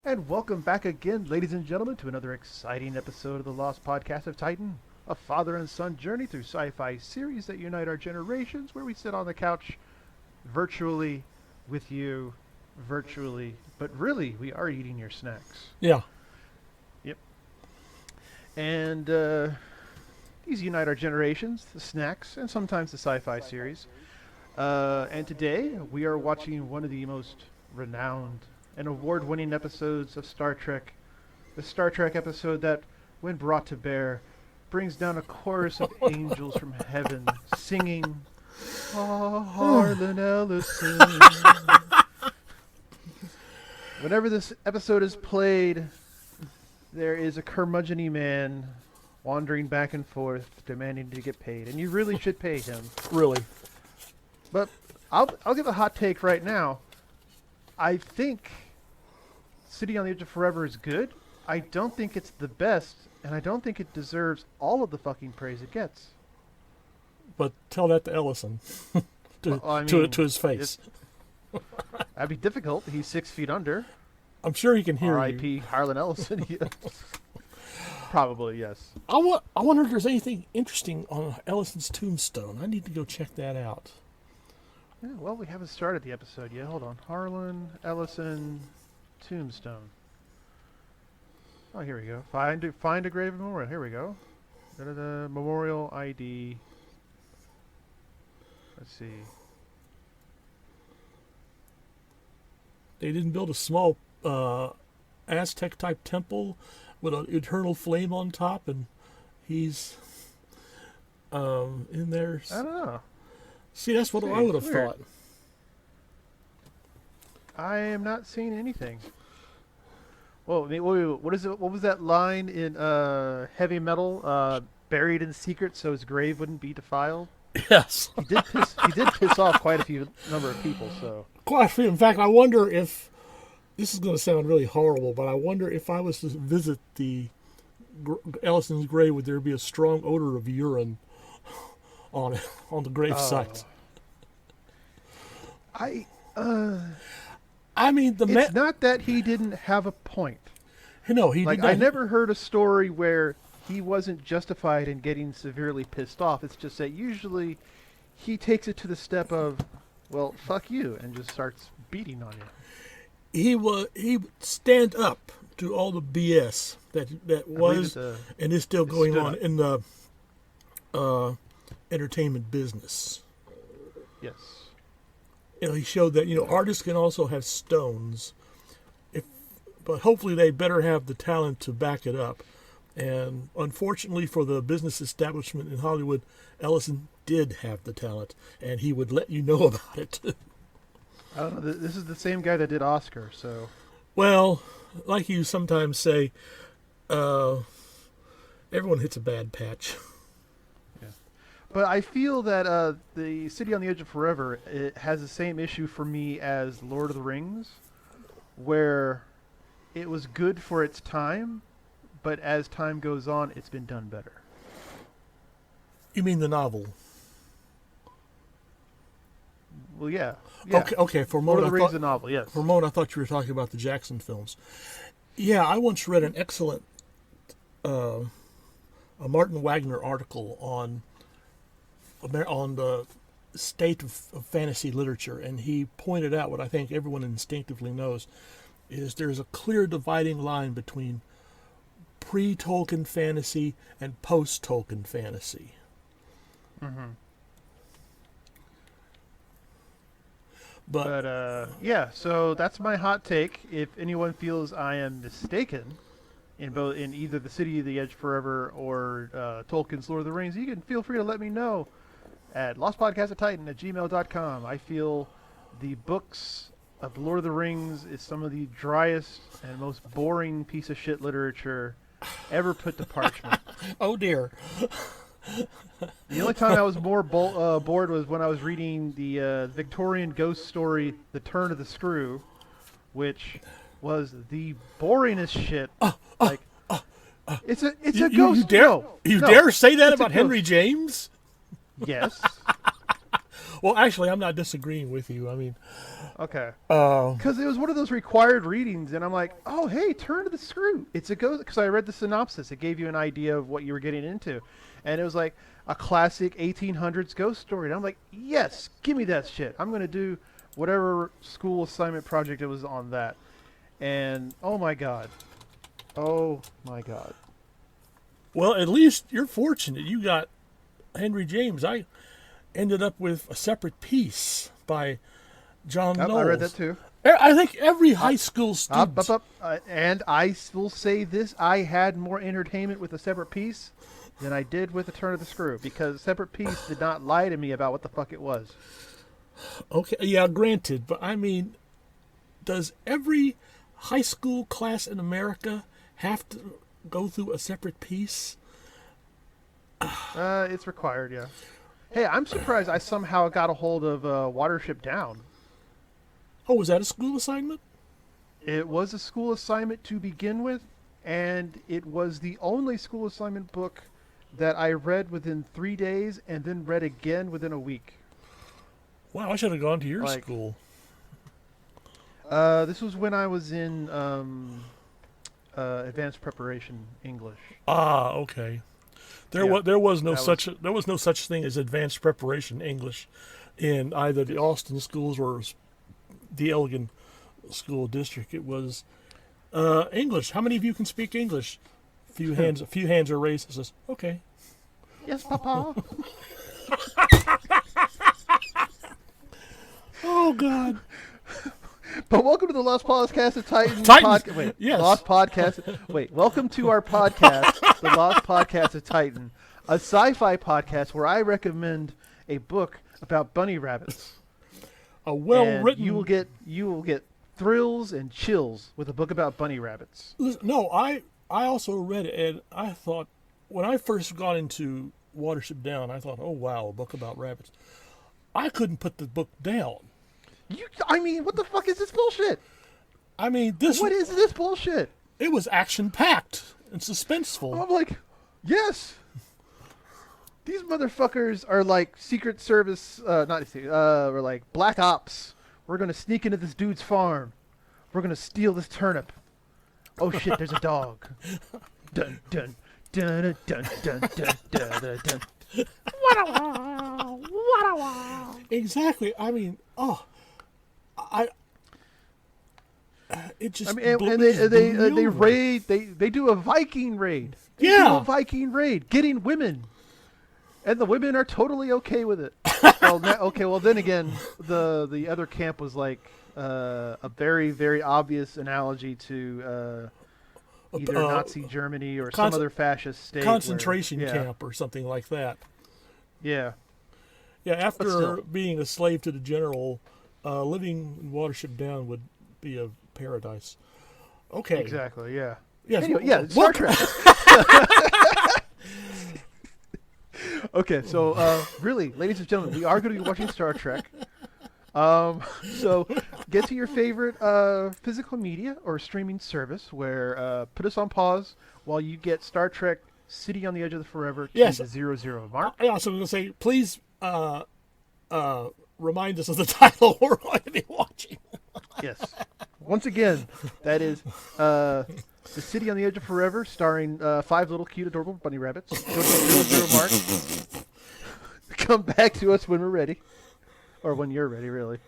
And welcome back again, ladies and gentlemen, to another exciting episode of the Lost Podcast of Titan, a father and son journey through sci-fi series that unite our generations, where we sit on the couch virtually with you, virtually, but really, we are eating your snacks. Yeah. Yep. And these unite our generations, the snacks, and sometimes the sci-fi series. And today, we are watching one of the most renowned and award-winning episodes of Star Trek. The Star Trek episode that, when brought to bear, brings down a chorus of angels from heaven singing, "Ah, Harlan Ellison." Whenever this episode is played, there is a curmudgeon-y man wandering back and forth, demanding to get paid, and you really should pay him. Really. But I'll give a hot take right now. I think City on the Edge of Forever is good. I don't think it's the best, and I don't think it deserves all of the fucking praise it gets. But tell that to Ellison. to his face. That'd be difficult. He's 6 feet under. I'm sure he can hear you. R.I.P. Harlan Ellison. Probably, yes. I wonder if there's anything interesting on Ellison's tombstone. I need to go check that out. Yeah, well, we haven't started the episode yet. Hold on. Harlan Ellison tombstone. Oh, here we go. Find a grave memorial. Here we go. Memorial ID. Let's see. They didn't build a small Aztec-type temple with an eternal flame on top, and he's in there. I don't know. See, that's what I would have weird. thought. I am not seeing anything. Whoa, wait, what is it? What was that line in Heavy Metal? Buried in secret, so his grave wouldn't be defiled. Yes. He did piss off quite a few number of people. So quite a few. In fact, I wonder if this is going to sound really horrible, but I wonder if I was to visit the Ellison's grave, would there be a strong odor of urine on the grave site? I mean, it's not that he didn't have a point. No, he like did not. I never heard a story where he wasn't justified in getting severely pissed off. It's just that usually he takes it to the step of, well, fuck you, and just starts beating on you. He would stand up to all the BS that was and is still going on in the entertainment business. Yes. He showed that artists can also have stones, but hopefully they better have the talent to back it up. And unfortunately for the business establishment in Hollywood, Ellison did have the talent, and he would let you know about it. I don't know. This is the same guy that did Oscar, so. Well, like you sometimes say, everyone hits a bad patch. But I feel that the City on the Edge of Forever, it has the same issue for me as Lord of the Rings, where it was good for its time, but as time goes on, it's been done better. You mean the novel? Well, yeah. Okay. For a moment, Lord of the Rings, the novel, yes. For a moment, I thought you were talking about the Jackson films. Yeah, I once read an excellent a Martin Wagner article on the state of fantasy literature, and he pointed out what I think everyone instinctively knows, is there's a clear dividing line between pre-Tolkien fantasy and post-Tolkien fantasy. Mm-hmm. But yeah, so that's my hot take. If anyone feels I am mistaken in either the City of the Edge Forever or Tolkien's Lord of the Rings, you can feel free to let me know at lostpodcastattitan@gmail.com. I feel the books of Lord of the Rings is some of the driest and most boring piece of shit literature ever put to parchment. Oh dear. The only time I was more bored was when I was reading the Victorian ghost story, The Turn of the Screw, which was the boringest shit. It's a ghost. You dare say that about Henry James? Yes. Well, actually, I'm not disagreeing with you. I mean, Okay. uh, Because it was one of those required readings, and I'm like, oh, hey, turn to the screw. It's a ghost. Because I read the synopsis. It gave you an idea of what you were getting into. And it was like a classic 1800s ghost story. And I'm like, yes, give me that shit. I'm going to do whatever school assignment project it was on that. And oh my God. Oh my God. well, at least you're fortunate. You got Henry James. I ended up with A Separate Piece by John Yep, Knowles. I read that too. I think every high school student. And I will say this: I had more entertainment with A Separate Piece than I did with A Turn of the Screw, because A Separate Piece did not lie to me about what the fuck it was. Okay, yeah, granted, but I mean, does every high school class in America have to go through A Separate Piece? It's required, yeah. Hey, I'm surprised I somehow got a hold of Watership Down. Oh, was that a school assignment? It was a school assignment to begin with, and it was the only school assignment book that I read within 3 days and then read again within a week. Wow, I should have gone to your Like- school. This was when I was in advanced preparation English. Ah, okay. There Yeah, was no that such thing as advanced preparation English in either the Austin schools or the Elgin school district. It was English. How many of you can speak English? Few hands are raised. It says, okay. Yes, Papa. Oh God. But welcome to the Lost Podcast of Titan. Titans, yes. Lost Podcast. Wait, welcome to our podcast, the Lost Podcast of Titan, a sci-fi podcast where I recommend a book about bunny rabbits. A And well-written. you will get thrills and chills with a book about bunny rabbits. Listen, no, I also read it, and I thought when I first got into Watership Down, I thought, oh wow, a book about rabbits. I couldn't put the book down. I mean, what the fuck is this bullshit? I mean, What is this bullshit? it was action-packed and suspenseful. I'm like, yes. These motherfuckers are like Secret Service, or like Black Ops. We're gonna sneak into this dude's farm. We're gonna steal this turnip. Oh shit, there's a dog. Dun dun dun dun dun dun dun dun dun. Exactly. I mean, it just. I mean, and blew they me over. raid. They do a Viking raid. They do Yeah. a Viking raid, getting women, and the women are totally okay with it. Well, then again, the other camp was like a very very obvious analogy to either Nazi Germany or some other fascist state. concentration where, camp or something like that. Yeah. Yeah, after still. being a slave to the general, living in Watership Down would be a paradise. Okay. Exactly. Yeah. Yes. Anyway, yeah. Star Trek. Okay, so really, ladies and gentlemen, we are going to be watching Star Trek. So get to your favorite physical media or streaming service where put us on pause while you get Star Trek City on the Edge of the Forever to Yes. the 00 mark. I also going to say, please remind us of the title we're going to be watching. Yes. Once again, that is the City on the Edge of Forever, starring 5 little cute adorable bunny rabbits. Go to the 00 mark. Come back to us when we're ready. Or when you're ready, really.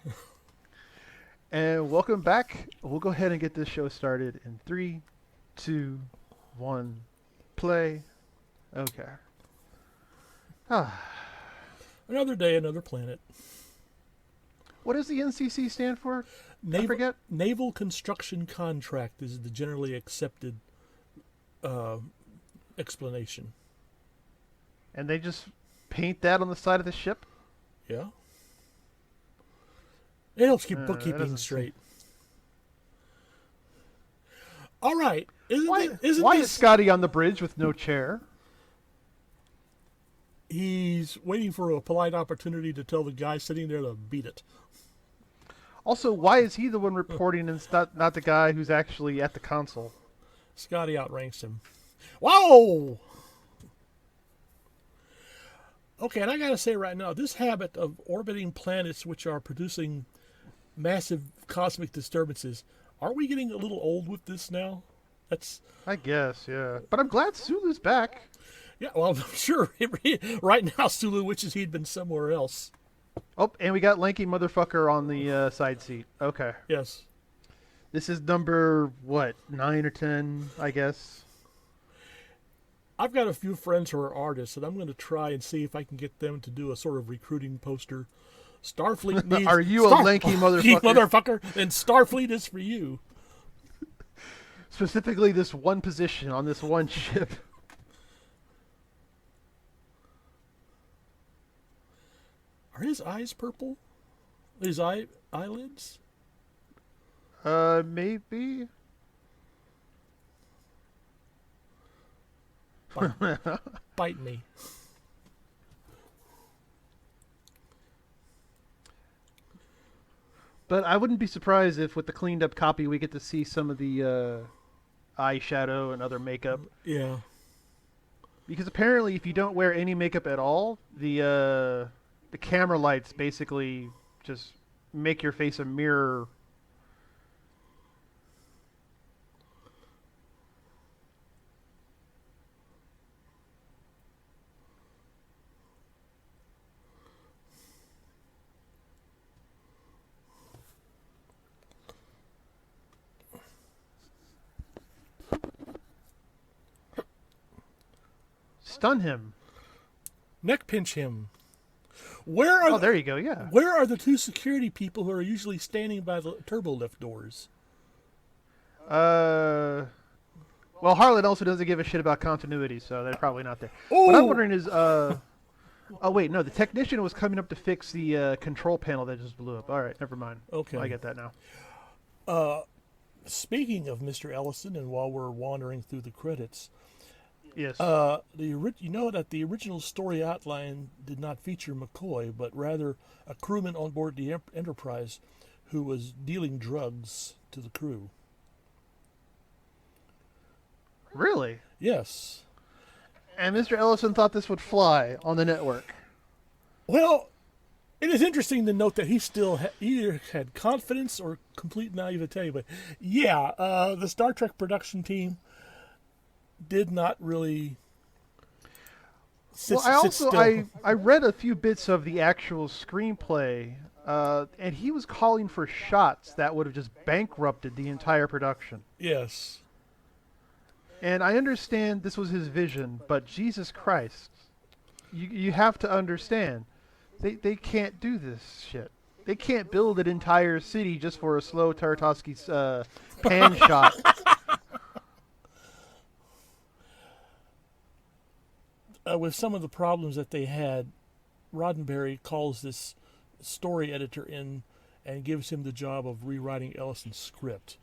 And welcome back. We'll go ahead and get this show started in 3, 2, 1, play. Okay. Another day, another planet. What does the NCC stand for? I forget. Naval Construction Contract is the generally accepted explanation. And they just paint that on the side of the ship? Yeah. It helps keep that bookkeeping doesn't straight. All right. Why Isn't is this... Scotty on the bridge with no chair? He's waiting for a polite opportunity to tell the guy sitting there to beat it. Also, why is he the one reporting and it's not the guy who's actually at the console? Scotty outranks him. Whoa! Okay, and I gotta say right now, this habit of orbiting planets which are producing massive cosmic disturbances, aren't we getting a little old with this now? That's I guess, yeah. But I'm glad Sulu's back. yeah. Well, I'm sure right now Sulu wishes he'd been somewhere else. Oh, and we got lanky motherfucker on the side seat. Okay. Yes. This is number, what, 9 or 10, I guess? I've got a few friends who are artists, and I'm going to try and see if I can get them to do a sort of recruiting poster. Starfleet needs. Are you a lanky motherfucker? Motherfucker? Then Starfleet is for you. Specifically, this one position on this one ship. Are his eyes purple? His eyelids? Maybe. Bite me. But I wouldn't be surprised if, with the cleaned up copy, we get to see some of the eyeshadow and other makeup. Yeah. Because apparently, if you don't wear any makeup at all, the camera lights basically just make your face a mirror. Stun him. Neck pinch him. Where are Oh, there you go, yeah. Where are the two security people who are usually standing by the turbo lift doors? Well, Harlan also doesn't give a shit about continuity, so they're probably not there. Oh! What I'm wondering is, oh wait, no, the technician was coming up to fix the control panel that just blew up. All right, never mind. Okay. I get that now. Speaking of Mr. Ellison, and while we're wandering through the credits, Yes. you know that the original story outline did not feature McCoy, but rather a crewman on board the Enterprise who was dealing drugs to the crew. Really? Yes. And Mr. Ellison thought this would fly on the network. Well, it is interesting to note that he still either had confidence or complete naivete. But yeah, the Star Trek production team did not really. I read a few bits of the actual screenplay, and he was calling for shots that would have just bankrupted the entire production. Yes. And I understand this was his vision, but Jesus Christ, you have to understand, they can't do this shit. They can't build an entire city just for a slow Tartakovsky's pan shot. With some of the problems that they had, Roddenberry calls this story editor in and gives him the job of rewriting Ellison's script.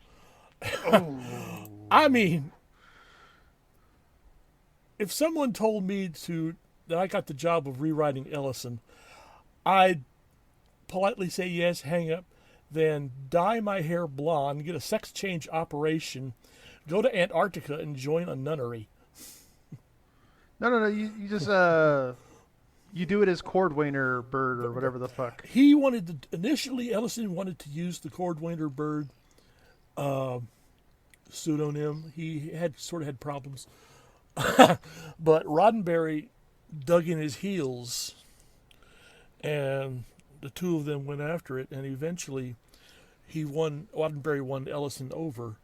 Oh. I mean, if someone told me that I got the job of rewriting Ellison, I'd politely say yes, hang up, then dye my hair blonde, get a sex change operation, go to Antarctica and join a nunnery. No. You just you do it as Cordwainer Bird or whatever the fuck. He initially Ellison wanted to use the Cordwainer Bird pseudonym. He had problems, but Roddenberry dug in his heels, and the two of them went after it, and eventually Roddenberry won Ellison over,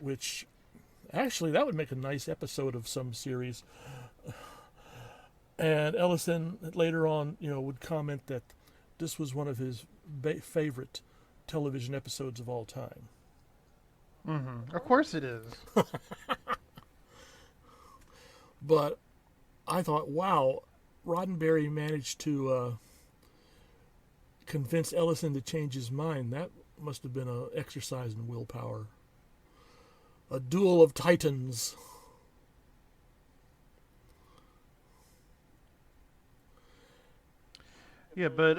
which actually that would make a nice episode of some series. And Ellison later on, would comment that this was one of his favorite television episodes of all time. Mm-hmm. Of course it is. But I thought, wow, Roddenberry managed to convince Ellison to change his mind. That must have been an exercise in willpower. A duel of titans. Yeah, but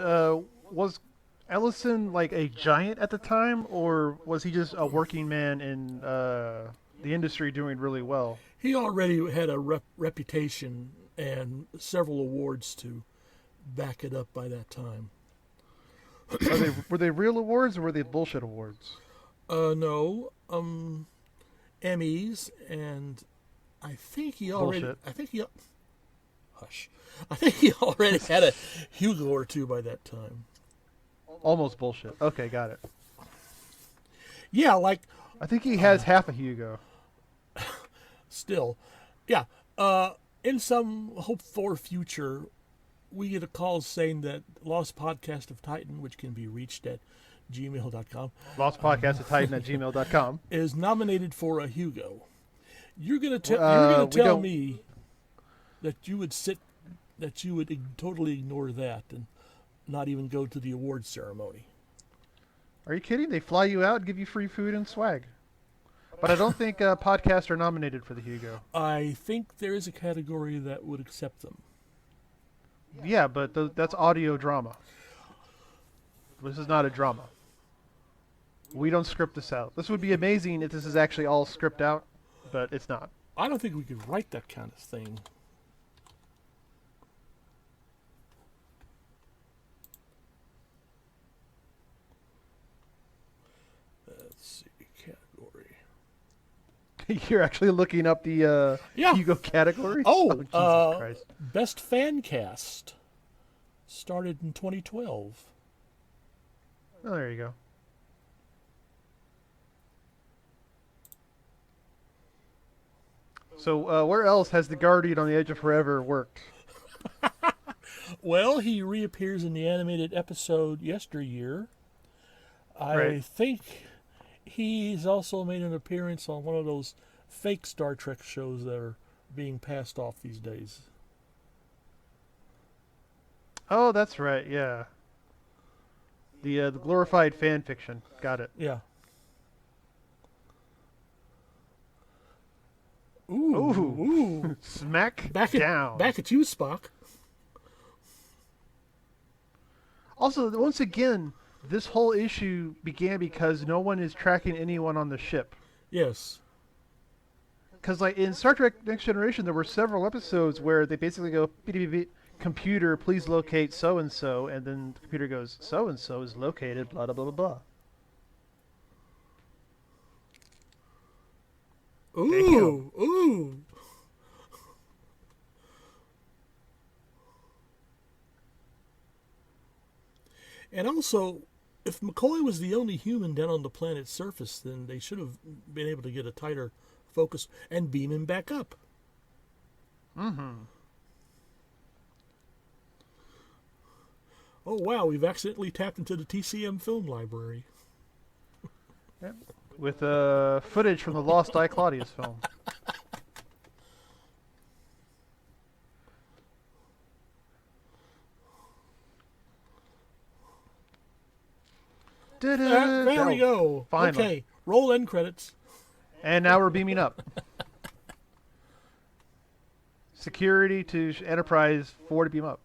was Ellison like a giant at the time, or was he just a working man in the industry doing really well? He already had a reputation and several awards to back it up by that time. Were they real awards or were they bullshit awards? No, Emmys, and I think he already. Bullshit. Hush. I think he already had a Hugo or two by that time. Almost bullshit. Okay, got it. Yeah, like I think he has half a Hugo. still, yeah. In some hope for future, we get a call saying that Lost Podcast of Titan, which can be reached at gmail.com, LostPodcastAtTitan@gmail.com. is nominated for a Hugo. You're gonna tell me that you would totally ignore that and not even go to the awards ceremony. Are you kidding? They fly you out and give you free food and swag. But I don't think podcasts are nominated for the Hugo. I think there is a category that would accept them. Yeah, but that's audio drama. This is not a drama. We don't script this out. This would be amazing if this is actually all script out, but it's not. I don't think we could write that kind of thing. Let's see, category. You're actually looking up the Hugo category? Jesus Christ. Best Fan Cast started in 2012. Oh, there you go. So, where else has the Guardian on the Edge of Forever worked? Well, he reappears in the animated episode Yesteryear. I think he's also made an appearance on one of those fake Star Trek shows that are being passed off these days. Oh, that's right, yeah. The glorified fan fiction. Got it. Yeah. Ooh. Smack down. Back at you, Spock. Also, once again, this whole issue began because no one is tracking anyone on the ship. Yes. Because, like, in Star Trek Next Generation, there were several episodes where they basically go, beep, beep, beep, computer, please locate so-and-so, and then the computer goes, so-and-so is located, blah, blah, blah, blah, blah. Ooh. And also, if McCoy was the only human down on the planet's surface, then they should have been able to get a tighter focus and beam him back up. Mm-hmm. Oh, wow, we've accidentally tapped into the TCM film library. Yep. With footage from the Lost I, Claudius film. There we go. Finally. Okay, roll end credits. And now we're beaming up. Security to Enterprise 4 to beam up.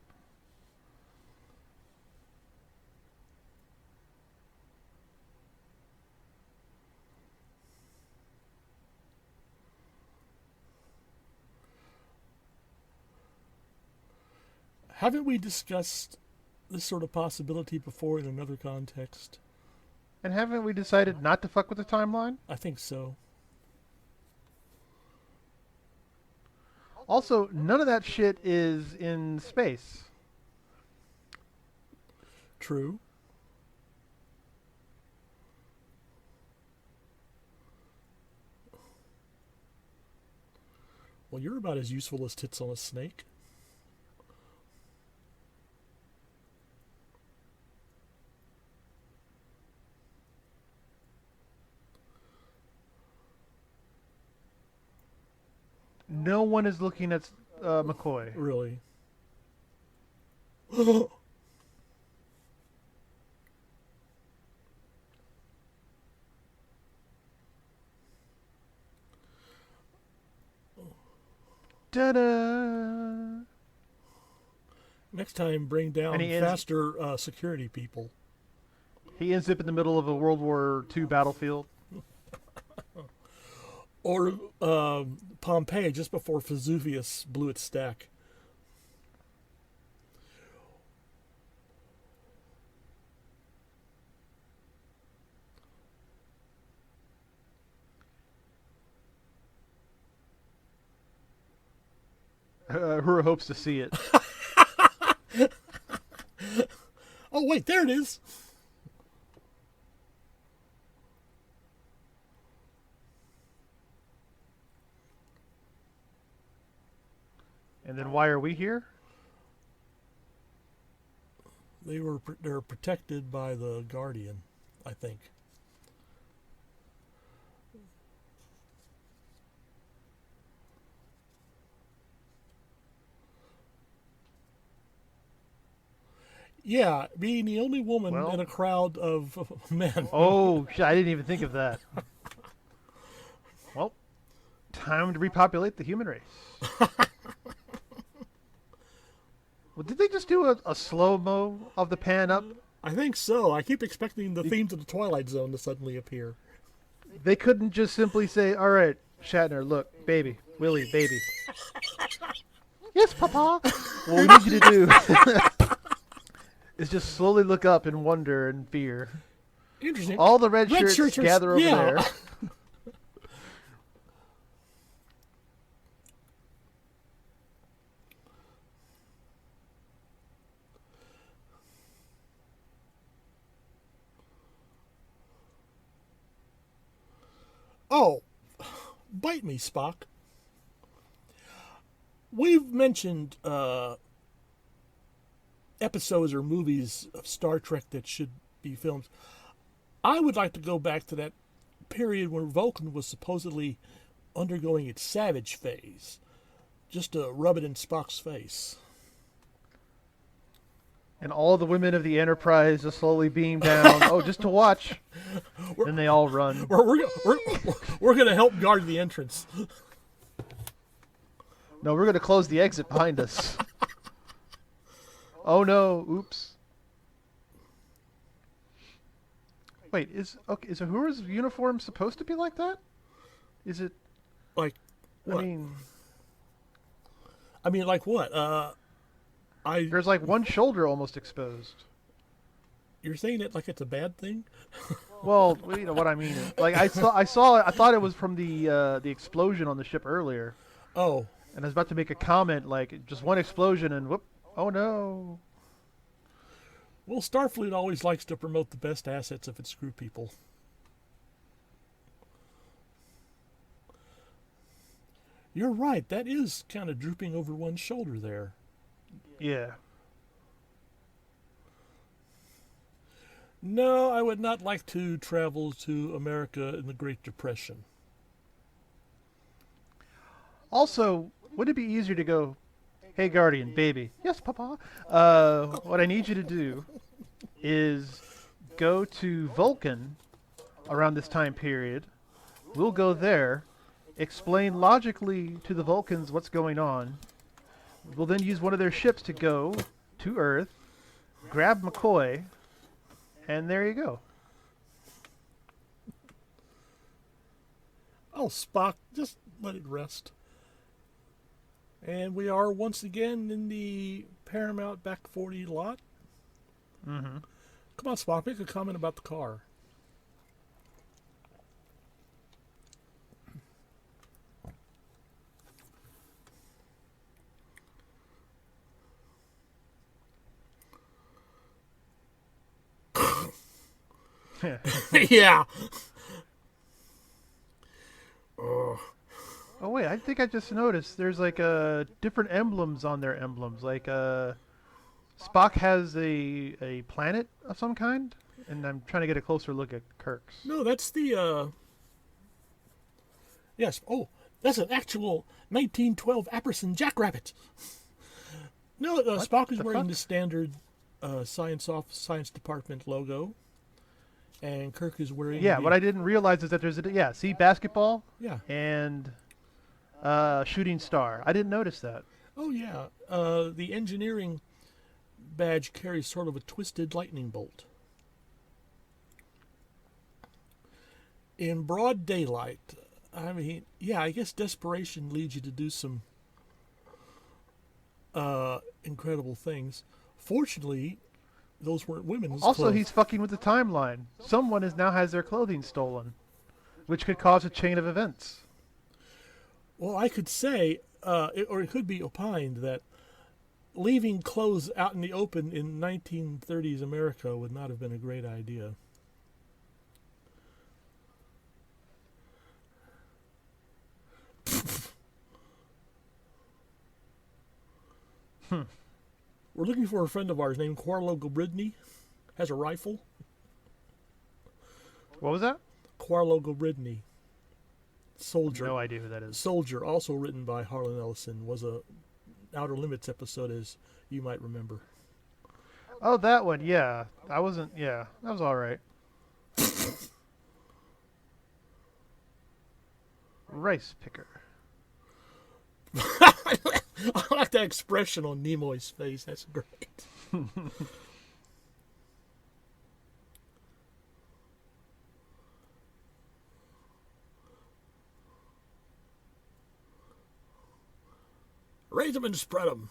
Haven't we discussed this sort of possibility before in another context? And haven't we decided not to fuck with the timeline? I think so. Also, none of that shit is in space. True. Well, you're about as useful as tits on a snake. No one is looking at McCoy. Really? Ta-da! Next time, bring down faster security people. He ends up in the middle of a World War II battlefield. Or Pompeii, just before Vesuvius blew its stack. Uhura hopes to see it. Oh, wait, there it is. And then why are we here? They're protected by the Guardian, I think. Yeah, being the only woman Well, in a crowd of men. oh, shit, I didn't even think of that. Well, time to repopulate the human race. Well, did they just do a slow-mo of the pan up? I think so. I keep expecting the theme to the Twilight Zone to suddenly appear. They couldn't just simply say, all right, Shatner, look, baby, Willie, baby. Yes, Papa. What we need you to do is just slowly look up in wonder and fear. Interesting. All the red shirts gather over there. Oh, bite me, Spock. We've mentioned episodes or movies of Star Trek that should be filmed. I would like to go back to that period when Vulcan was supposedly undergoing its savage phase, just to rub it in Spock's face. And all the women of the Enterprise just slowly beam down. Oh, just to watch. Then they all run. We're going to help guard the entrance. No, we're going to close the exit behind us. Oh no! Oops. Wait, is Uhura's uniform supposed to be like that? Is it? Like, what? I mean, like what? There's like one shoulder almost exposed. You're saying it like it's a bad thing? Well, you know what I mean. Like I thought it was from the explosion on the ship earlier. Oh. And I was about to make a comment like just one explosion and whoop! Oh no. Well, Starfleet always likes to promote the best assets of its crew people. You're right. That is kind of drooping over one shoulder there. Yeah. No, I would not like to travel to America in the Great Depression. Also, would it be easier to go, hey, Guardian, baby? Yes, Papa. What I need you to do is go to Vulcan around this time period. We'll go there, explain logically to the Vulcans what's going on. We'll then use one of their ships to go to Earth, grab McCoy, and there you go. Oh, Spock, just let it rest. And we are once again in the Paramount Back 40 lot. Mm-hmm. Come on, Spock, make a comment about the car. Yeah. Oh wait, I think I just noticed there's like different emblems on their emblems. Like Spock has a planet of some kind, and I'm trying to get a closer look at Kirk's. No, that's the yes. Oh, that's an actual 1912 Apperson Jackrabbit. No, Spock is wearing the standard science department logo, and Kirk is wearing. Yeah, what I didn't realize is that there's see basketball. Yeah. And shooting star. I didn't notice that. Oh yeah, the engineering badge carries sort of a twisted lightning bolt. In broad daylight, I mean, yeah, I guess desperation leads you to do some incredible things. Fortunately, those weren't women's Also, clothes. he's fucking with the timeline. Someone now has their clothing stolen, which could cause a chain of events. Well, I could say or it could be opined that leaving clothes out in the open in 1930s America would not have been a great idea. We're looking for a friend of ours named Quarlo Gobridny. Has a rifle. What was that? Quarlo Gobridny. Soldier. No idea who that is. Soldier, also written by Harlan Ellison, was a Outer Limits episode, as you might remember. Oh, that one. Yeah, I wasn't. Yeah, that was all right. Rice picker. I like that expression on Nimoy's face. That's great. Raise them and spread them.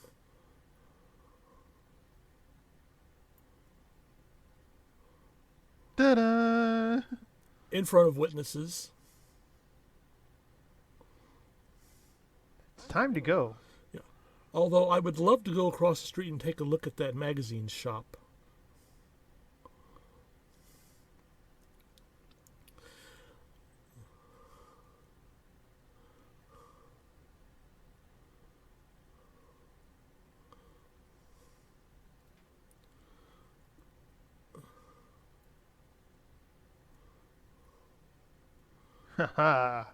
Ta-da! In front of witnesses. It's time to go. Yeah. Although I would love to go across the street and take a look at that magazine shop. Haha.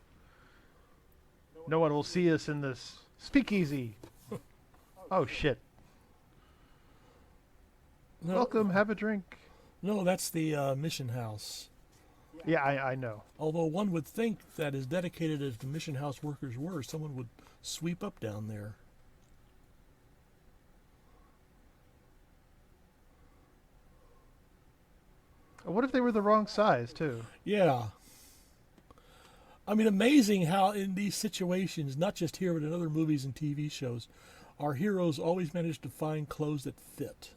No one will see us in this speakeasy. Oh shit. No, Welcome, have a drink. No, that's the mission house. Yeah, I know. Although one would think that as dedicated as the mission house workers were, someone would sweep up down there. What if they were the wrong size, too? Yeah. I mean, amazing how in these situations, not just here but in other movies and TV shows, our heroes always manage to find clothes that fit.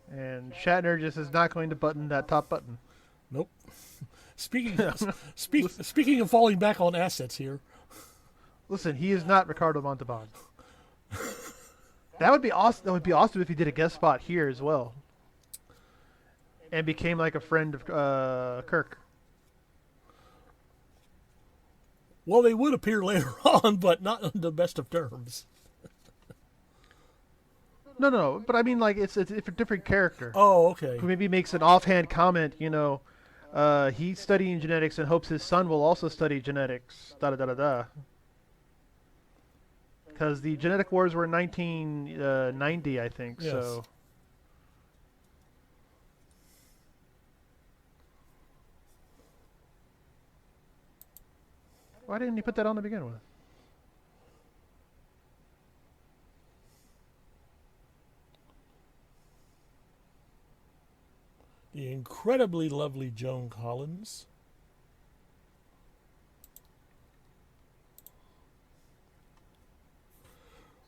And Shatner just is not going to button that top button. Nope. Speaking of falling back on assets here. Listen, he is not Ricardo Montalban. That would be awesome. That would be awesome if he did a guest spot here as well, and became like a friend of Kirk. Well, they would appear later on, but not on the best of terms. No, but I mean, like it's a different character Oh, okay. who maybe makes an offhand comment. He's studying genetics and hopes his son will also study genetics. Da da da da da. Because the genetic wars were in 1990, I think. Yes. So. Why didn't he put that on to begin with? The incredibly lovely Joan Collins.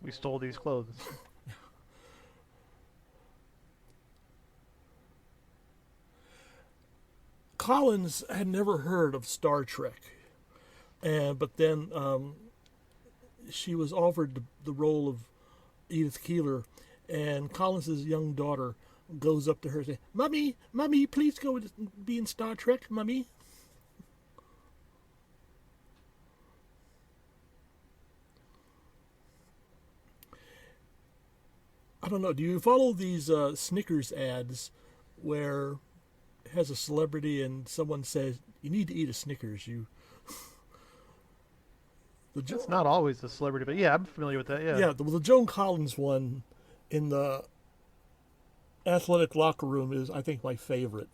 We stole these clothes. Collins had never heard of Star Trek, but then she was offered the role of Edith Keeler, and Collins' young daughter goes up to her and says, Mommy, please go be in Star Trek, Mommy. I don't know, do you follow these Snickers ads where it has a celebrity and someone says, you need to eat a Snickers, It's not always a celebrity, but yeah, I'm familiar with that, yeah. Yeah, the Joan Collins one in the athletic locker room is, I think, my favorite.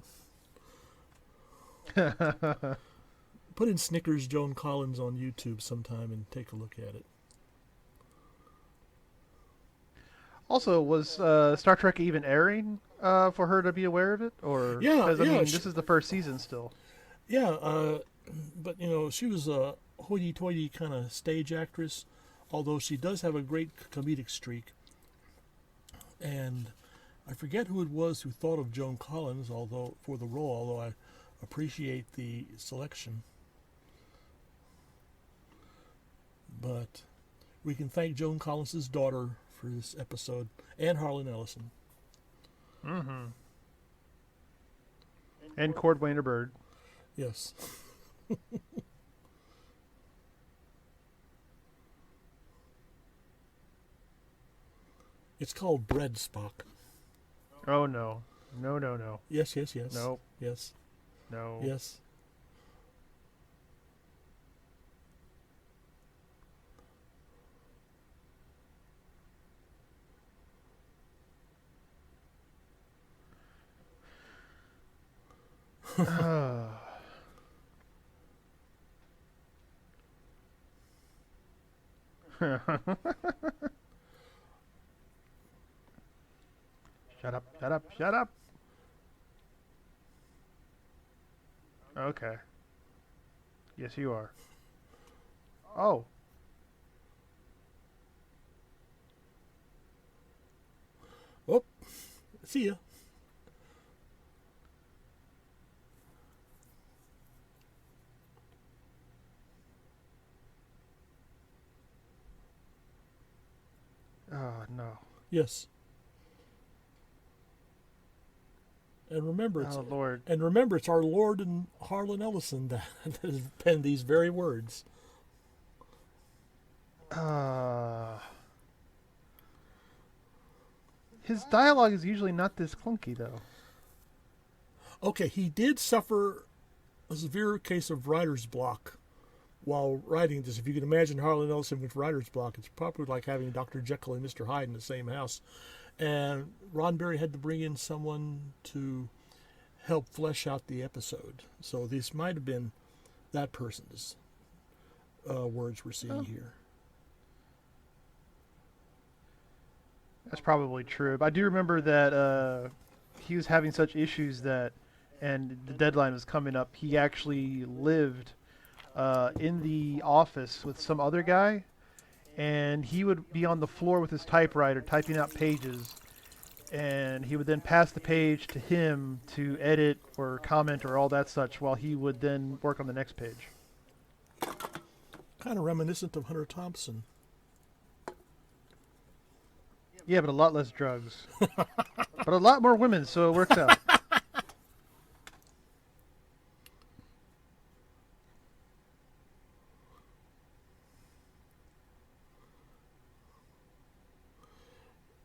Put in Snickers Joan Collins on YouTube sometime and take a look at it. Also, was Star Trek even airing for her to be aware of it? Or Yeah, because I yeah, mean, this is the first season still. Yeah, but she was a hoity-toity kind of stage actress, although she does have a great comedic streak. And I forget who it was who thought of Joan Collins, although for the role. Although I appreciate the selection, but we can thank Joan Collins' daughter for this episode and Harlan Ellison. Mm-hmm. And Cordwainer Bird. Yes. It's called Bread Spock. Oh no. No, no, no. Yes, yes, yes. No. Yes. No. Yes. Shut up, shut up, shut up. Okay. Yes, you are. Oh. Oh, see ya. Oh, no. Yes. And remember, it's Oh, Lord. it's our Lord and Harlan Ellison that has penned these very words. His dialogue is usually not this clunky, though. Okay, he did suffer a severe case of writer's block while writing this. If you can imagine Harlan Ellison with writer's block, it's probably like having Dr. Jekyll and Mr. Hyde in the same house. And Roddenberry had to bring in someone to help flesh out the episode. So this might have been that person's words we're seeing here. That's probably true. But I do remember that he was having such issues that, and the deadline was coming up, he actually lived in the office with some other guy, and he would be on the floor with his typewriter typing out pages, and he would then pass the page to him to edit or comment or all that such, while he would then work on the next page. Kind of reminiscent of Hunter Thompson. Yeah, but a lot less drugs. But a lot more women, so it works out.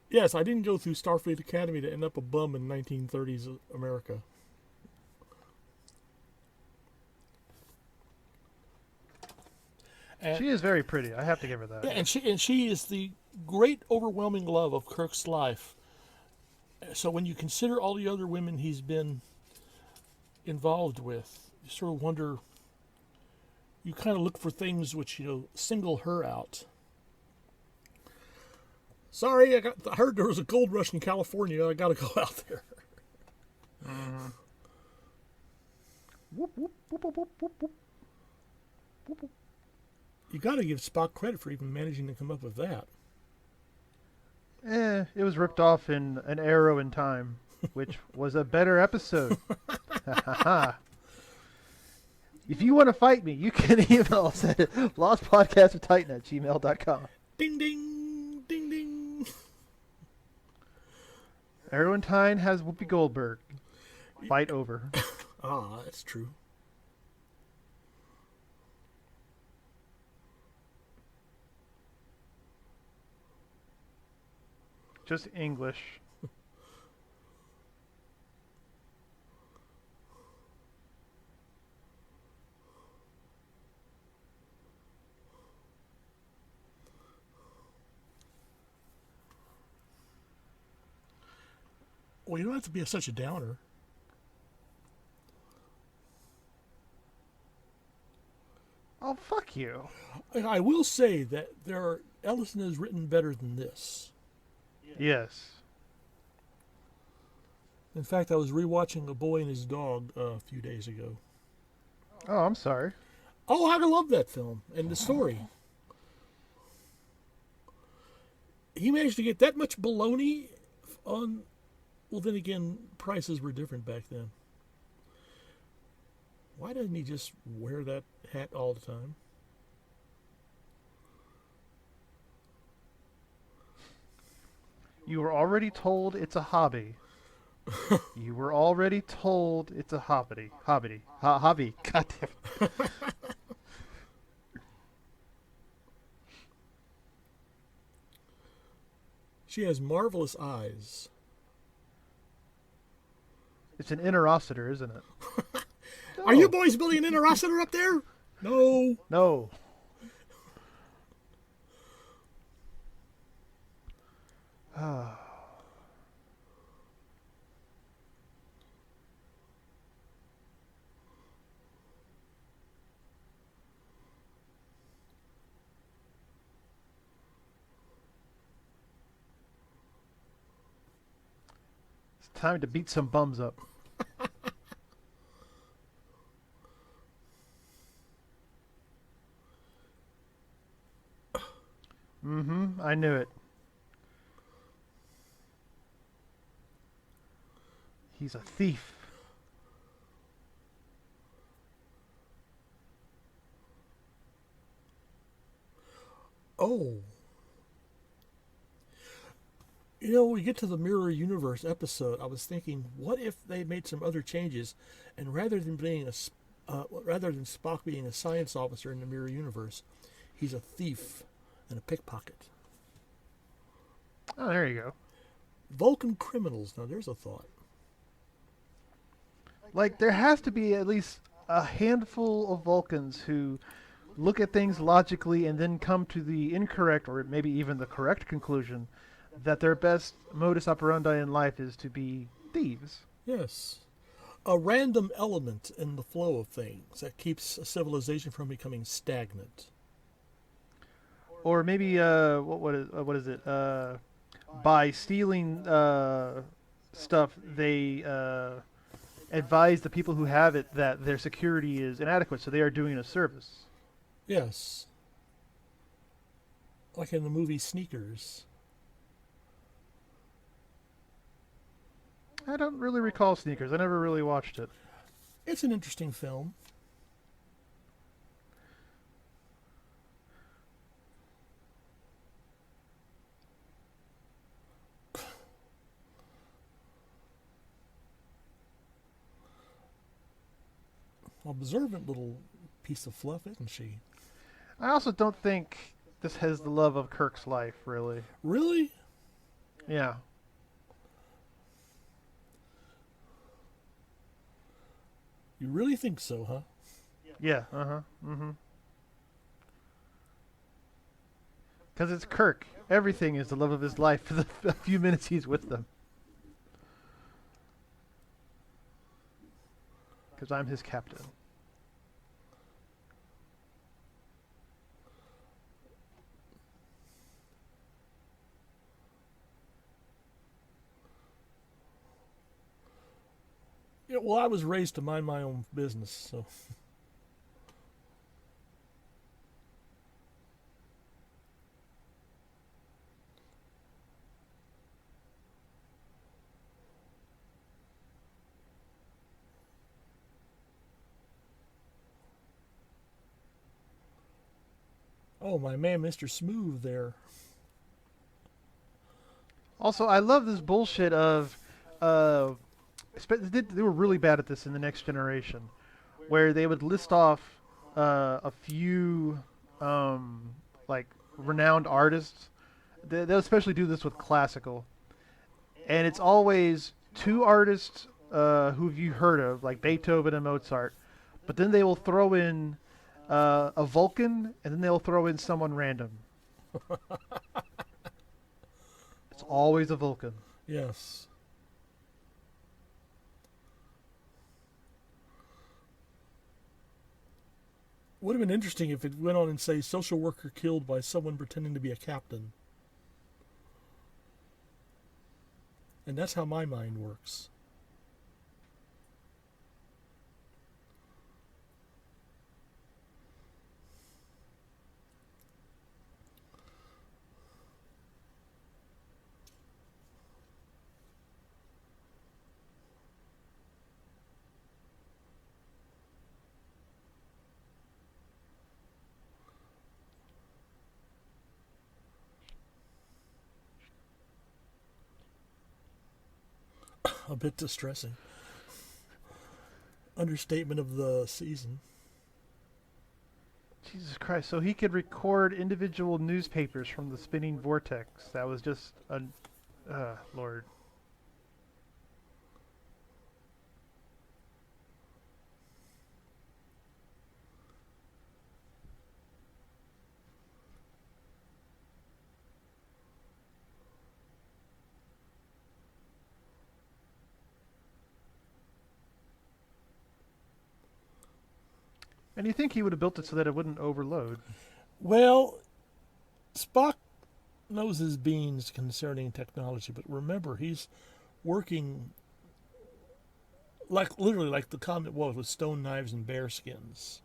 Yes, I didn't go through Starfleet Academy to end up a bum in 1930s America. And, She is very pretty. I have to give her that. yeah, and she is the great overwhelming love of Kirk's life. So when you consider all the other women he's been involved with, you sort of wonder, you kind of look for things which, single her out. Sorry, I heard there was a gold rush in California. I got to go out there. Mm-hmm. Whoop, whoop, whoop, whoop, whoop, whoop, whoop. Whoop, whoop. You got to give Spock credit for even managing to come up with that. It was ripped off in An Arrow in Time, which was a better episode. If you want to fight me, you can email us at lostpodcastoftitan@gmail.com. Ding, ding, ding, ding. Arrow in Time has Whoopi Goldberg. Fight over. Ah, that's true. Just English. Well, you don't have to be such a downer. Oh, fuck you. I will say that Ellison has written better than this. Yes. In fact, I was rewatching A Boy and His Dog a few days ago. Oh, I'm sorry. Oh, I love that film and the story. He managed to get that much baloney on Well, then again, prices were different back then. Why doesn't he just wear that hat all the time? You were already told it's a hobby. You were already told it's a hobby. Hobby. God damn it. She has marvelous eyes. It's an interocitor, isn't it? Are you No. boys building an interocitor up there? No. No. Ah. It's time to beat some bums up. Mm-hmm. I knew it. He's a thief. Oh. You know, we get to the Mirror Universe episode. I was thinking, what if they made some other changes, and rather than Spock being a science officer in the Mirror Universe, he's a thief and a pickpocket. Oh, there you go. Vulcan criminals. Now, there's a thought. Like, there has to be at least a handful of Vulcans who look at things logically and then come to the incorrect or maybe even the correct conclusion that their best modus operandi in life is to be thieves. Yes. A random element in the flow of things that keeps a civilization from becoming stagnant. Or maybe, what is it? By stealing stuff, they advise the people who have it that their security is inadequate, so they are doing a service. Yes. Like in the movie Sneakers. I don't really recall Sneakers. I never really watched it. It's an interesting film. Observant little piece of fluff, isn't she? I also don't think this has the love of Kirk's life, really. Really? Yeah. You really think so, huh? Yeah. Uh huh. Mm-hmm. Because it's Kirk. Everything is the love of his life for the few minutes he's with them. Because I'm his captain. Yeah, well, I was raised to mind my own business, so. Oh, my man, Mr. Smooth there. Also, I love this bullshit of. Uh, they were really bad at this in the Next Generation, where they would list off a few like renowned artists. They'll especially do this with classical, and it's always two artists who you heard of, like Beethoven and Mozart, but then they will throw in a Vulcan, and then they'll throw in someone random. It's always a Vulcan. Yes. Would have been interesting if it went on and say social worker killed by someone pretending to be a captain. And that's how my mind works. a bit distressing. Understatement of the season. Jesus Christ! So he could record individual newspapers from the spinning vortex. That was just a, Lord. And you think he would have built it so that it wouldn't overload? Well, Spock knows his beans concerning technology, but remember, he's working like literally like the comet was with stone knives and bear skins.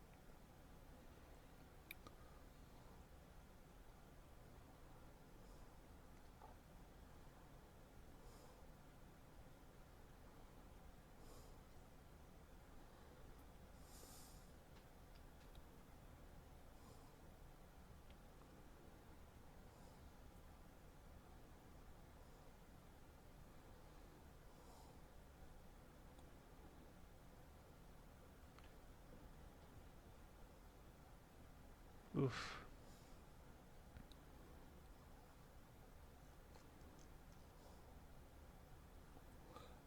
Oof.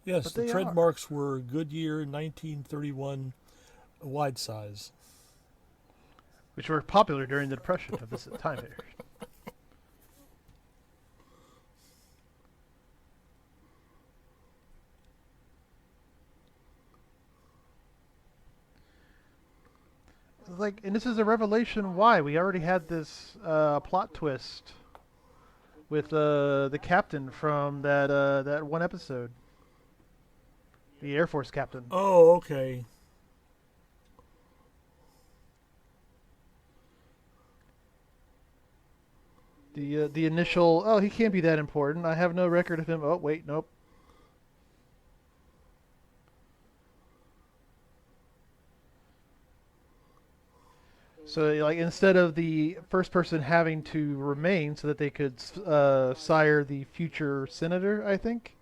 Yes, But the they tread are. marks were Goodyear 1931 wide size. Which were popular during the Depression of this time period. Like, and this is a revelation why we already had this plot twist with the captain from that one episode, the Air Force captain. Oh, okay. The initial, oh, he can't be that important. I have no record of him. Oh wait, nope. So, like, instead of the first person having to remain so that they could sire the future senator, I think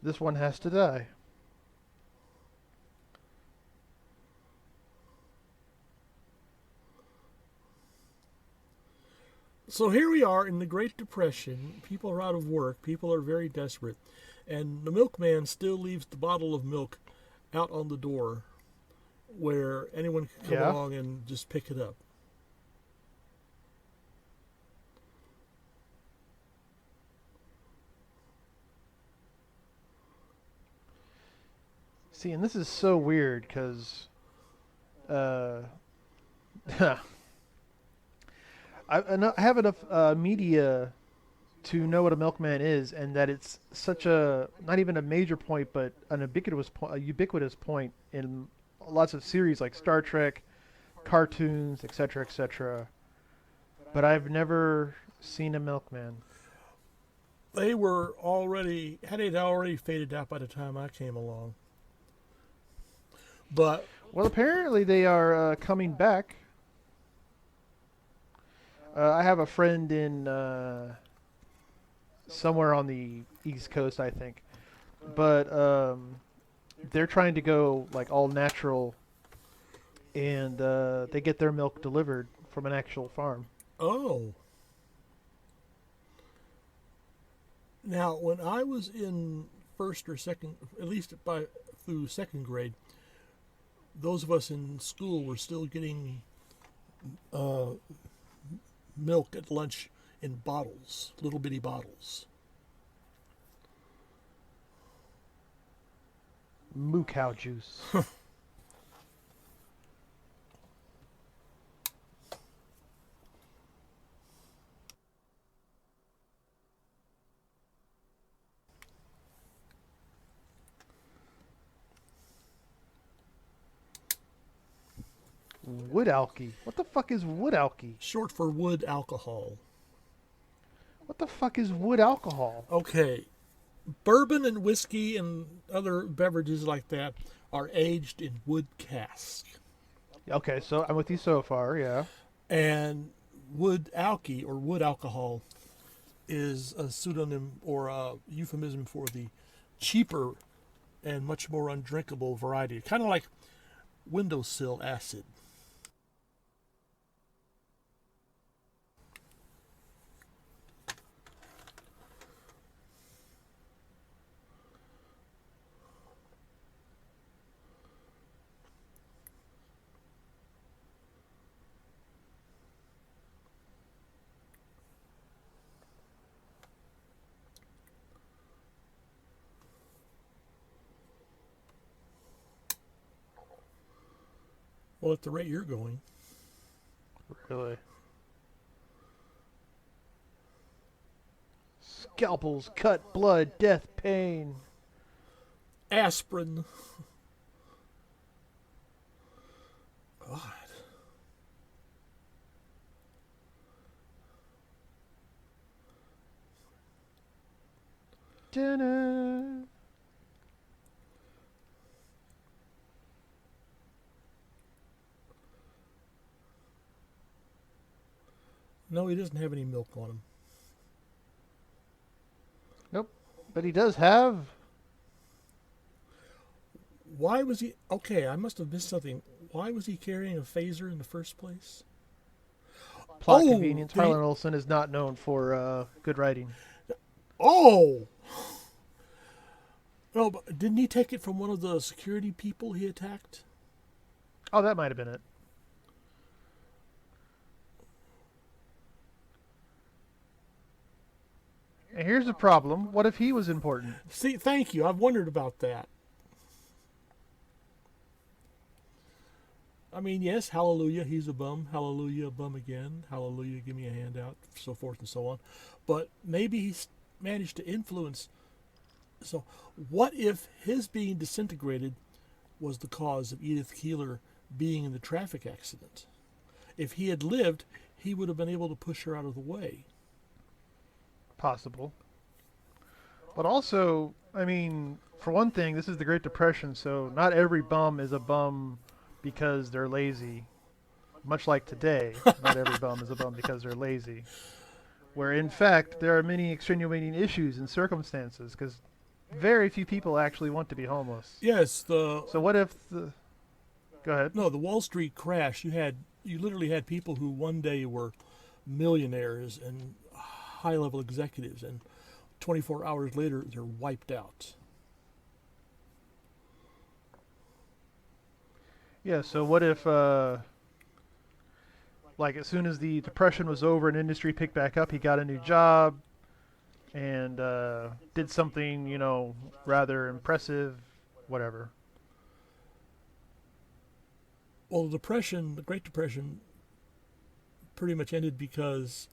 this one has to die. So here we are in the Great Depression. People are out of work. People are very desperate. And the milkman still leaves the bottle of milk out on the door where anyone can come Yeah. along and just pick it up. See, and this is so weird because uh, I have enough media to know what a milkman is, and that it's such a not even a major point, but an ubiquitous point in lots of series like Star Trek, cartoons, etc., etc. But I've never seen a milkman. They were already, had it already faded out by the time I came along. But, Well, apparently they are coming back. I have a friend in somewhere on the East Coast, I think, but they're trying to go like all natural, and they get their milk delivered from an actual farm. oh. Now, when I was in first or second, at least through second grade, those of us in school were still getting uh, milk at lunch in bottles, little bitty bottles. Moo cow juice. Wood alky. What the fuck is wood alky? Short for wood alcohol. What the fuck is wood alcohol? Okay, bourbon and whiskey and other beverages like that are aged in wood cask. Okay, so I'm with you so far. Yeah. And wood alky or wood alcohol is a pseudonym or a euphemism for the cheaper and much more undrinkable variety. Kind of like windowsill acid. Well, at the rate you're going. Really. Scalpels, cut, blood, death, pain. Aspirin. God. Dinner. No, he doesn't have any milk on him. Nope. But he does have. Why was he... Okay, I must have missed something. Why was he carrying a phaser in the first place? Plot convenience. Harlan Olsen is not known for good writing. Oh! No, but didn't he take it from one of the security people he attacked? Oh, that might have been it. And here's the problem. What if he was important? See, thank you. I've wondered about that. I mean, yes, hallelujah, he's a bum. Hallelujah, a bum again. Hallelujah, give me a handout, so forth and so on. But maybe he's managed to influence. So, what if his being disintegrated was the cause of Edith Keeler being in the traffic accident? If he had lived, he would have been able to push her out of the way. Possible. But also, I mean, for one thing, this is the Great Depression, so not every bum is a bum because they're lazy. Much like today, not every bum is a bum because they're lazy. Where, in fact, there are many extenuating issues and circumstances, because very few people actually want to be homeless. Yes, So what if the... Go ahead. No, the Wall Street crash, you literally had people who one day were millionaires and high-level executives, and 24 hours later, they're wiped out. Yeah, so what if, like, as soon as the Depression was over and industry picked back up, he got a new job and did something, you know, rather impressive, whatever. Well, the Great Depression, pretty much ended because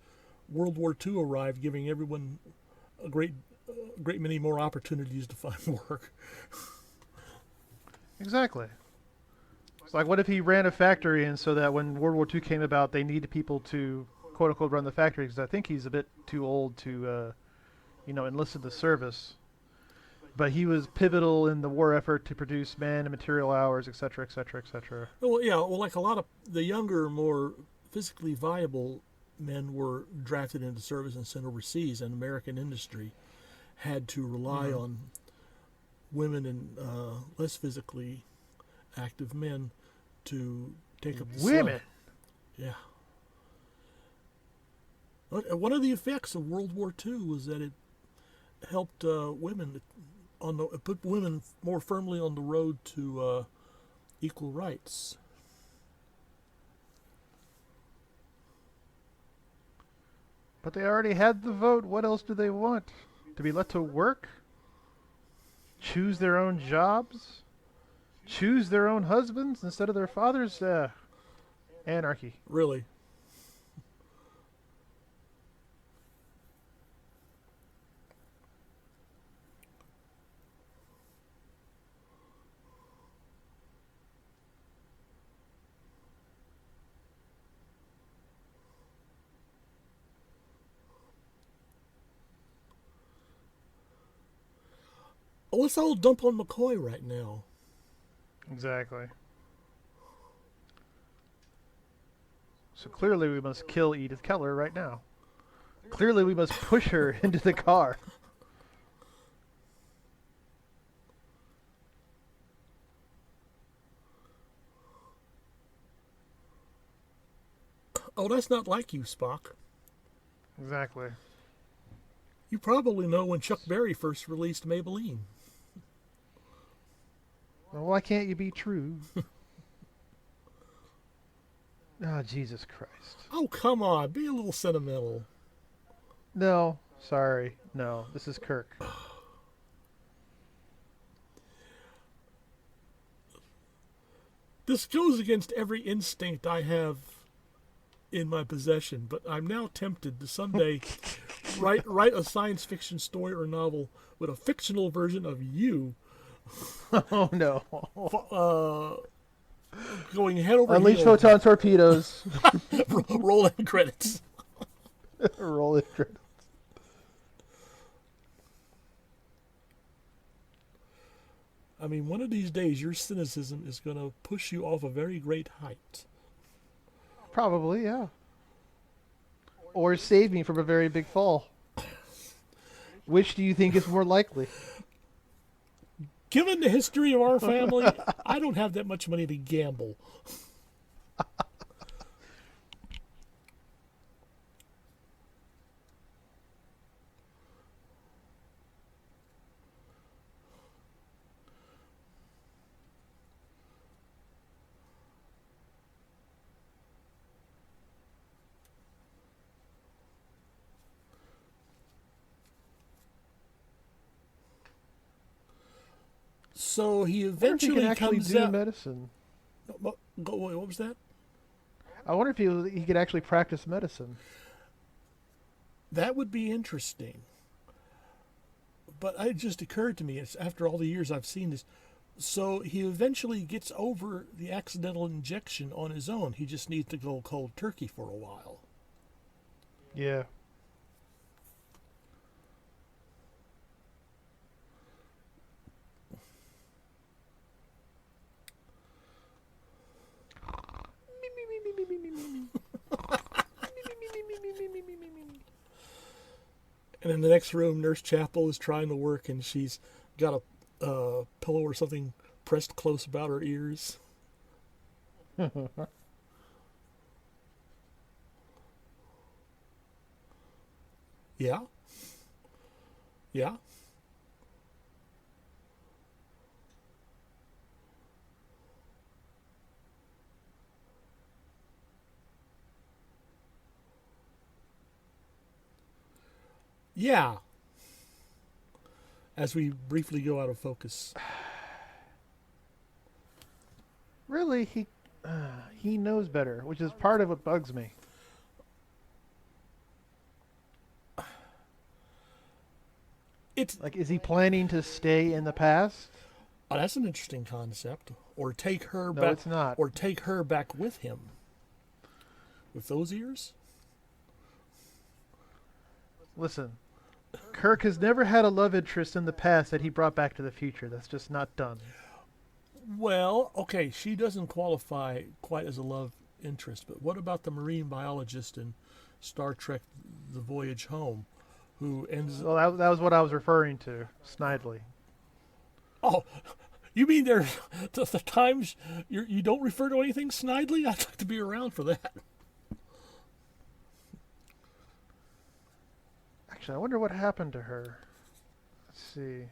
World War II arrived, giving everyone a great many more opportunities to find work. Exactly. It's like, what if he ran a factory, and so that when World War II came about, they needed people to, quote unquote, run the factory, because I think he's a bit too old to, you know, enlist in the service. But he was pivotal in the war effort to produce man and material hours, etc., etc., etc. Well, yeah, well, like a lot of the younger, more physically viable men were drafted into service and sent overseas, and American industry had to rely on women and less physically active men to take up the Women? slack. Yeah. One of the effects of World War II was that it helped women it put women more firmly on the road to equal rights. But they already had the vote. What else do they want? To be let to work? Choose their own jobs? Choose their own husbands instead of their fathers? Anarchy. Really. Oh, let's all dump on McCoy right now. Exactly. So clearly we must kill Edith Keller right now. Clearly we must push her into the car. Oh, that's not like you, Spock. Exactly. You probably know when Chuck Berry first released Maybelline. Well, why can't you be true? Oh, Jesus Christ. Oh, come on. Be a little sentimental. No, sorry. No, this is Kirk. This goes against every instinct I have in my possession, but I'm now tempted to someday write a science fiction story or novel with a fictional version of you Oh, no. going head over Unleash heels, photon torpedoes. rolling credits. Roll it. I mean, one of these days, your cynicism is going to push you off a very great height. Probably, yeah. Or save me from a very big fall. Which do you think is more likely? Given the history of our family, I don't have that much money to gamble. So he I wonder if he eventually can actually comes do out. medicine. What was that? I wonder if he could actually practice medicine. That would be interesting. But it just occurred to me, it's after all the years I've seen this. So he eventually gets over the accidental injection on his own. He just needs to go cold turkey for a while. Yeah. And in the next room, Nurse Chapel is trying to work, and she's got a pillow or something pressed close about her ears. Yeah? Yeah? Yeah. As we briefly go out of focus. Really, he knows better, which is part of what bugs me. It's Like, is he planning to stay in the past? oh, that's an interesting concept. Or take her No, back. it's not. Or take her back with him. With those ears? Listen, Kirk has never had a love interest in the past that he brought back to the future. That's just not done. Well, okay, she doesn't qualify quite as a love interest, but what about the marine biologist in Star Trek The Voyage Home who ends Well, that was what I was referring to, Snidely. Oh, you mean there the times you don't refer to anything snidely? I'd like to be around for that. Actually, I wonder what happened to her. Let's see.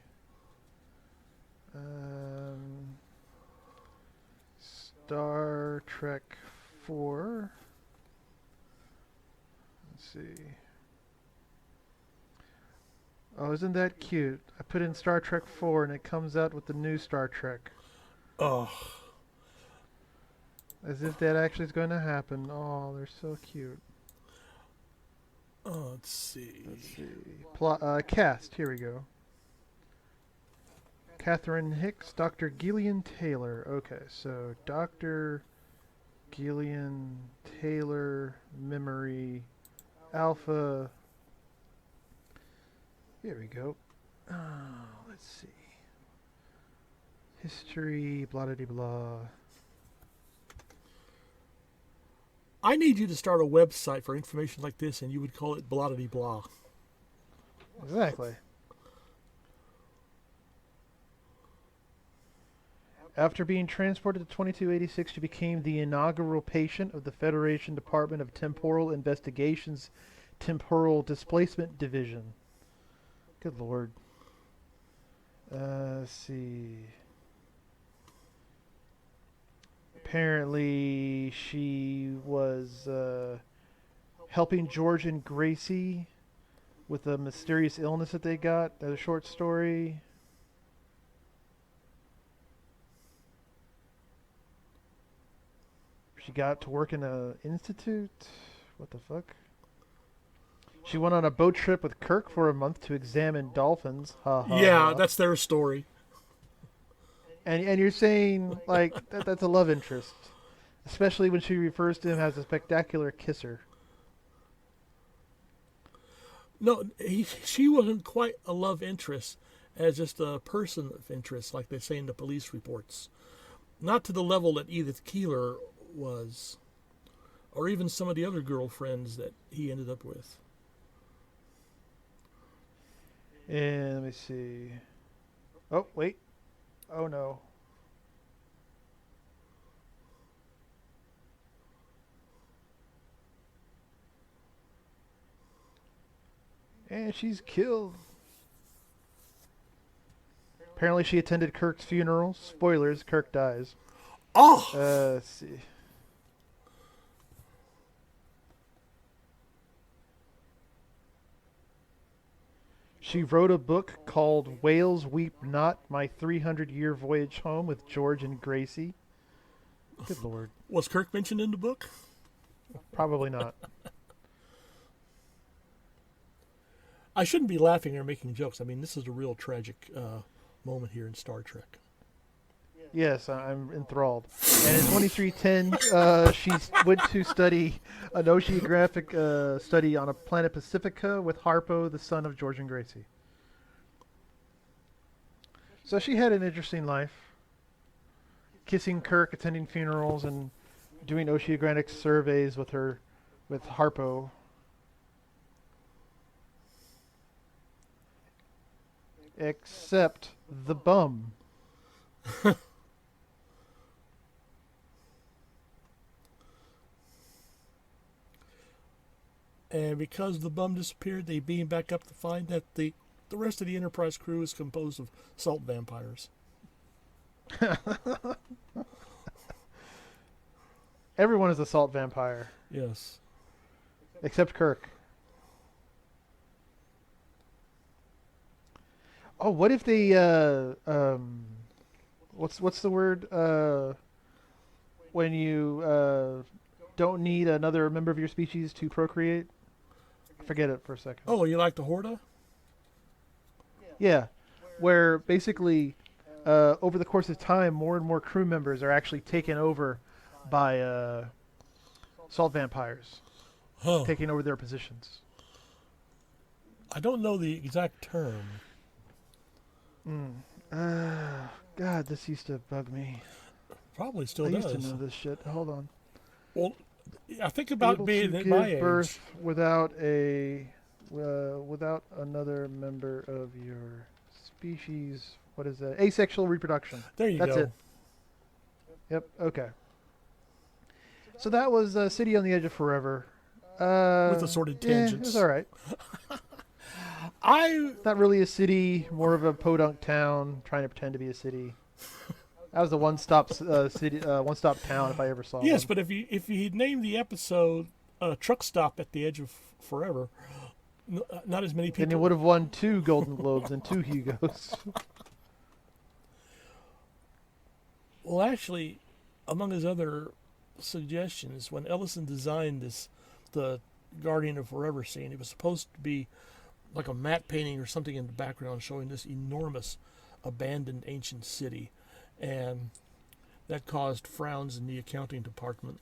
Star Trek 4. Let's see. Oh, isn't that cute? I put in Star Trek 4 and it comes out with the new Star Trek. Oh, As if that actually is going to happen. Oh, they're so cute. let's see. Let's see. Cast. Here we go. Catherine Hicks, Dr. Gillian Taylor. Okay, so Dr. Gillian Taylor, Memory, Alpha. Here we go. Let's see. History, blah blah blah. I need you to start a website for information like this, and you would call it blah de blah. Exactly. After being transported to 2286, she became the inaugural patient of the Federation Department of Temporal Investigations Temporal Displacement Division. Good lord. Let's see. Apparently, she was helping George and Gracie with a mysterious illness that they got. That's a short story. She got to work in a institute. What the fuck? She went on a boat trip with Kirk for a month to examine dolphins. Ha ha Yeah, ha. that's their story. And you're saying like that's a love interest, especially when she refers to him as a spectacular kisser. No, she wasn't quite a love interest, as just a person of interest, like they say in the police reports. Not to the level that Edith Keeler was, or even some of the other girlfriends that he ended up with. And let me see. Oh wait. Oh no. And she's killed. Apparently, she attended Kirk's funeral. Spoilers: Kirk dies. Oh, Let's see. She wrote a book called "Whales Weep Not: My 300-Year Voyage Home with George and Gracie." Good lord. was Kirk mentioned in the book? Probably not. I shouldn't be laughing or making jokes. I mean, this is a real tragic moment here in Star Trek. Yes, I'm enthralled. And in 2310, she went to study an oceanographic study on a planet Pacifica with Harpo, the son of George and Gracie. So she had an interesting life. Kissing Kirk, attending funerals, and doing oceanographic surveys with Harpo. Except the bum. And because the bum disappeared, they beam back up to find that the rest of the Enterprise crew is composed of salt vampires. Everyone is a salt vampire, Yes. except Kirk. Oh, what if they what's the word when you don't need another member of your species to procreate? Forget it for a second. Oh, you like the Horta? Yeah, where basically over the course of time, more and more crew members are actually taken over by salt vampires, Huh. taking over their positions. I don't know the exact term. God, this used to bug me. Probably still I does. used to know this shit. Hold on. Well, I think about Able being to at give my age. birth without without another member of your species. What is that? Asexual reproduction. There you That's go. it. Yep. Okay. So that was City on the Edge of Forever. With assorted Yeah, it tangents. was all right. I Not really a city, more of a podunk town trying to pretend to be a city. That was the one-stop city, one-stop town if I ever saw yes, one. but if you named the episode "Truck Stop at the Edge of Forever," not as many Then it people. would have won 2 Golden Globes and 2 Hugos. Well, actually, among his other suggestions, when Ellison designed the Guardian of Forever scene, it was supposed to be like a matte painting or something in the background showing this enormous abandoned ancient city, and that caused frowns in the accounting department.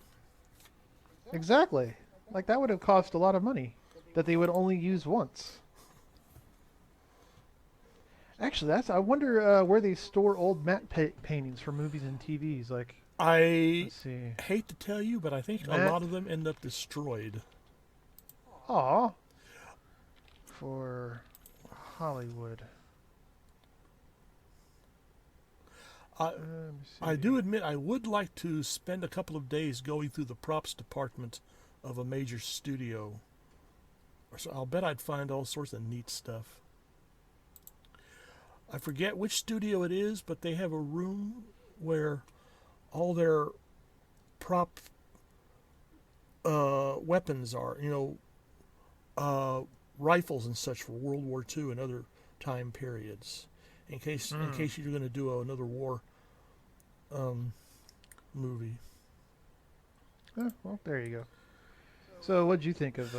Exactly. Like that would have cost a lot of money that they would only use once. Actually, I wonder where they store old matte paintings for movies and TVs. Like, I let's see. hate to tell you, but I think a Matt? lot of them end up destroyed. Aw. For Hollywood. I, Let me see. I do admit I would like to spend a couple of days going through the props department of a major studio. So I'll bet I'd find all sorts of neat stuff. I forget which studio it is, but they have a room where all their prop weapons are, rifles and such for World War II and other time periods. In case you're going to do another war movie. Oh, well, there you go. So, what did you think of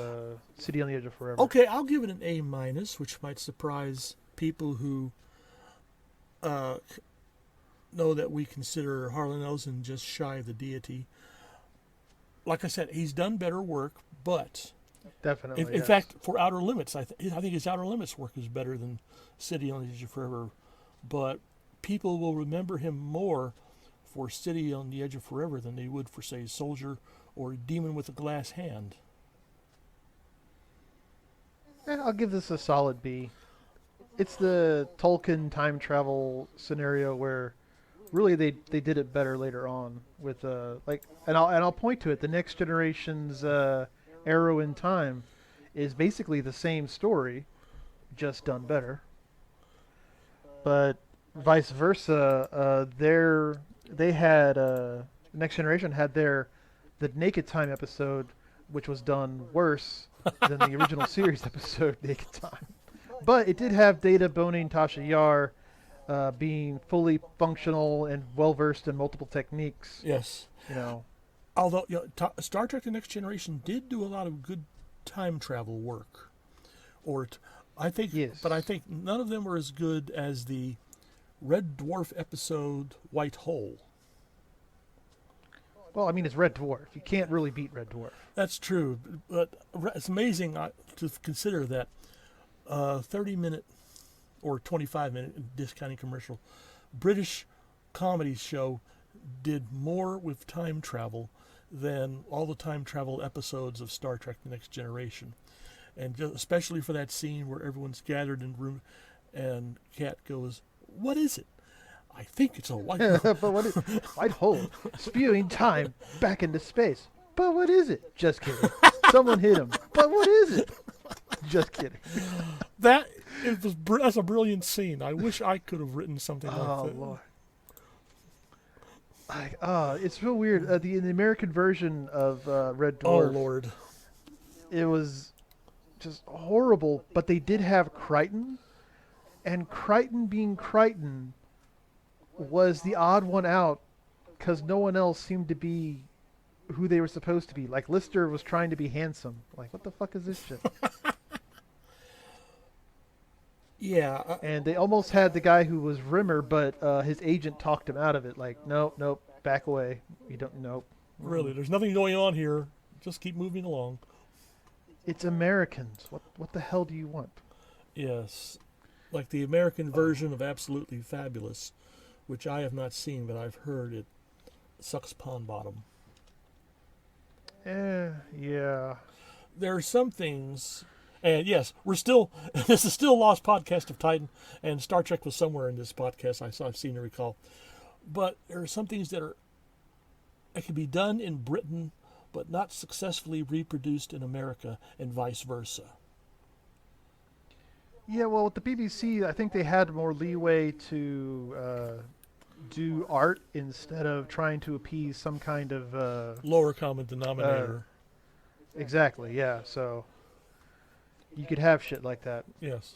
City on the Edge of Forever? Okay, I'll give it an A minus, which might surprise people who know that we consider Harlan Ellison just shy of the deity. Like I said, he's done better work, but Definitely. in fact, for Outer Limits, I think his Outer Limits work is better than City on the Edge of Forever. But people will remember him more for City on the Edge of Forever than they would for, say, Soldier or Demon with a Glass Hand. I'll give this a solid B. It's the Tolkien time travel scenario where really they did it better later on with and I'll point to it. The Next Generation's Arrow in Time is basically the same story, just done better. But vice versa, they had Next Generation had the Naked Time episode, which was done worse than the original series episode, Naked Time. But it did have Data boning Tasha Yar, being fully functional and well versed in multiple techniques. Yes. Although Star Trek: The Next Generation did do a lot of good time travel work, Yes. But I think none of them were as good as the Red Dwarf episode White Hole. Well, I mean, it's Red Dwarf. You can't really beat Red Dwarf. That's true, but it's amazing to consider that 30-minute or 25-minute discounting commercial British comedy show did more with time travel than all the time travel episodes of Star Trek: The Next Generation. And especially for that scene where everyone's gathered in a room and Kat goes, "What is it?" "I think it's a white hole." But what is White hole spewing time back into space? But what is it? Just kidding. Someone hit him. But what is it? Just kidding. That's a brilliant scene. I wish I could have written something like that. Oh Lord. It's real weird. In the American version of Red Dwarf, Oh Lord. it was just horrible. But they did have Crichton, and Crichton being Crichton was the odd one out because no one else seemed to be who they were supposed to be. Like Lister was trying to be handsome. Like, what the fuck is this shit? Yeah. And they almost had the guy who was Rimmer, but his agent talked him out of it. Like, nope, back away. You don't, nope. Really, there's nothing going on here. Just keep moving along. It's Americans. What the hell do you want? Yes. Like the American version of Absolutely Fabulous, which I have not seen, but I've heard it sucks pond bottom. Yeah. There are some things, and yes, this is still Lost Podcast of Titan, and Star Trek was somewhere in this podcast, I've seen to recall. But there are some things that can be done in Britain, but not successfully reproduced in America, and vice versa. Yeah, well, with the BBC, I think they had more leeway to do art instead of trying to appease some kind of Lower common denominator. Exactly, yeah. So you could have shit like that. Yes.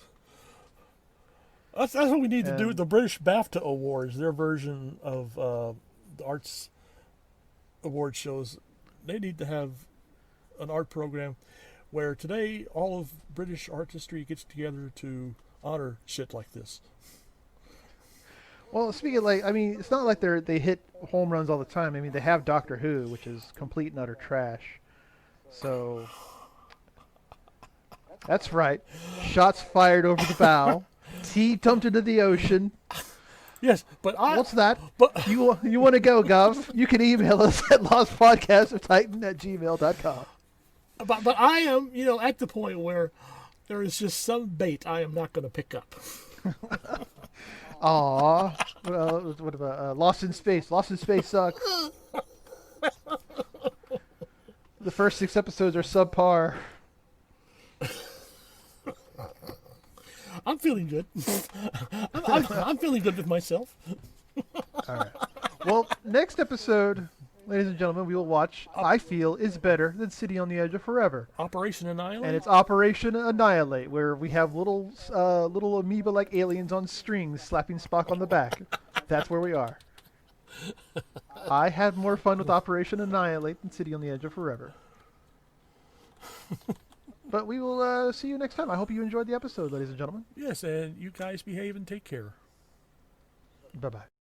That's what we need to do. The British BAFTA Awards, their version of the arts award shows, they need to have an art program where today all of British artistry gets together to honor shit like this. Well, speaking of, it's not like they hit home runs all the time. I mean, they have Doctor Who, which is complete and utter trash. So that's right. Shots fired over the bow. T dumped into the ocean. Yes, but what's that? But you want to go, Gov? You can email us at lostpodcastoftitan@gmail.com. But I am, at the point where there is just some bait I am not going to pick up. Aw. What about Lost in Space? Lost in Space sucks. The first 6 episodes are subpar. I'm feeling good. I'm feeling good with myself. All right. Well, next episode, ladies and gentlemen, we will watch. I feel is better than City on the Edge of Forever, Operation Annihilate. and it's Operation Annihilate, where we have little amoeba-like aliens on strings slapping Spock on the back. That's where we are. I had more fun with Operation Annihilate than City on the Edge of Forever. But we will see you next time. I hope you enjoyed the episode, ladies and gentlemen. Yes, and you guys behave and take care. Bye-bye.